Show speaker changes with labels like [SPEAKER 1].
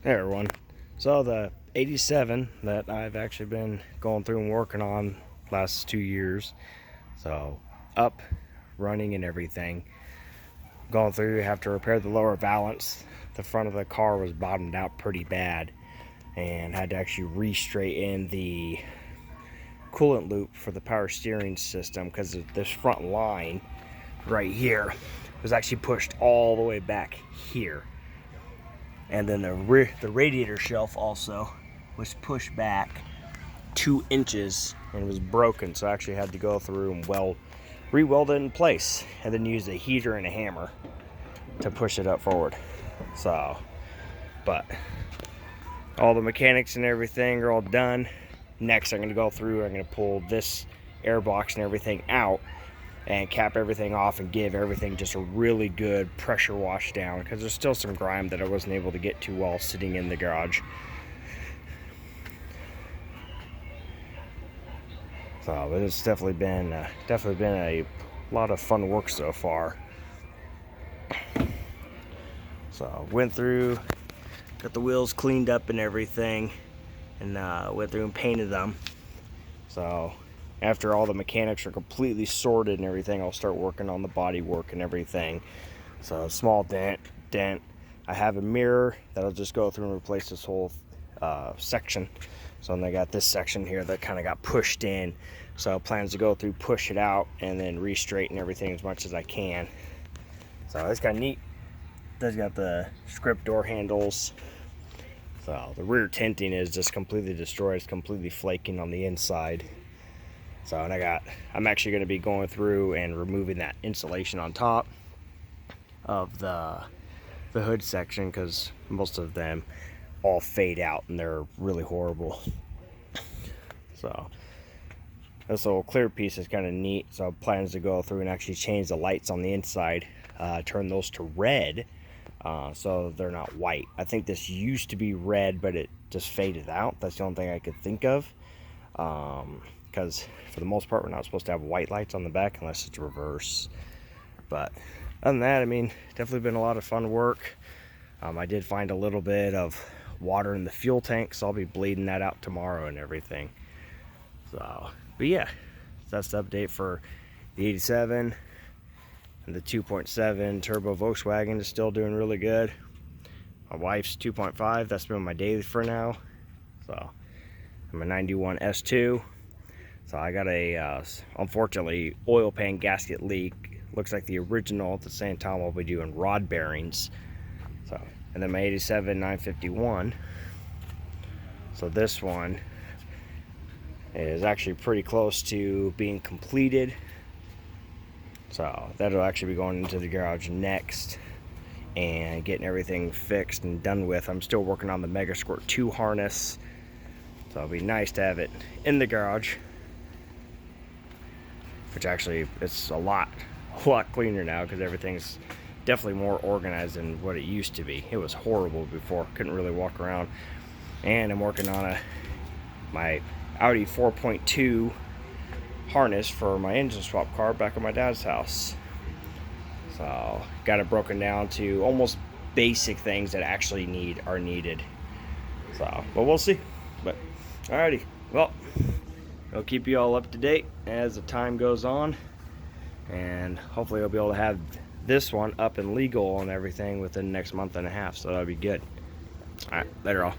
[SPEAKER 1] Hey everyone. So the 87 that I've actually been going through and working on last 2 years. So up, running and everything. Going through, have to repair the lower valance. The front of the car was bottomed out pretty bad and had to actually re-straighten the coolant loop for the power steering system because this front line right here was actually pushed all the way back here. And then the radiator shelf also was pushed back 2 inches and was broken, so I actually had to go through and re-weld it in place and then use a heater and a hammer to push it up forward. So, but all the mechanics and everything are all done. Next I'm going to go through, I'm going to pull this air box and everything out and cap everything off and give everything just a really good pressure wash down, because there's still some grime that I wasn't able to get to while sitting in the garage. So, but it's definitely been a lot of fun work so far. So went through, got the wheels cleaned up and everything, and went through and painted them. So after all the mechanics are completely sorted and everything, I'll start working on the body work and everything. So small dent. I have a mirror that I'll just go through and replace this whole section. So then I got this section here that kind of got pushed in. So plans to go through, push it out, and then re-straighten everything as much as I can. So it's kind of neat. It's got the script door handles. So the rear tinting is just completely destroyed. It's completely flaking on the inside. So, and I'm actually going to be going through and removing that insulation on top of the hood section, because most of them all fade out and they're really horrible. So this little clear piece is kind of neat. So plans to go through and actually change the lights on the inside, turn those to red, so they're not white. I think this used to be red, but it just faded out. That's the only thing I could think of. Because for the most part, we're not supposed to have white lights on the back unless it's reverse. But other than that, I mean, definitely been a lot of fun work. I did find a little bit of water in the fuel tank, so I'll be bleeding that out tomorrow and everything. So, but yeah, that's the update for the 87. And the 2.7 turbo Volkswagen is still doing really good. My wife's 2.5, that's been my daily for now. So I'm a 91 S2. So I got a, unfortunately, oil pan gasket leak. Looks like the original. At the same time, I'll be doing rod bearings. So, and then my 87 951. So this one is actually pretty close to being completed. So that'll actually be going into the garage next and getting everything fixed and done with. I'm still working on the Mega Squirt 2 harness. So it'll be nice to have it in the garage. Which actually, it's a lot cleaner now because everything's definitely more organized than what it used to be. It was horrible before. Couldn't really walk around. And I'm working on my Audi 4.2 harness for my engine swap car back at my dad's house. So got it broken down to almost basic things that actually are needed. So, but we'll see. But alrighty, well, I'll keep you all up to date as the time goes on, and hopefully I'll be able to have this one up and legal and everything within the next month and a half, so that'll be good. Alright, later all.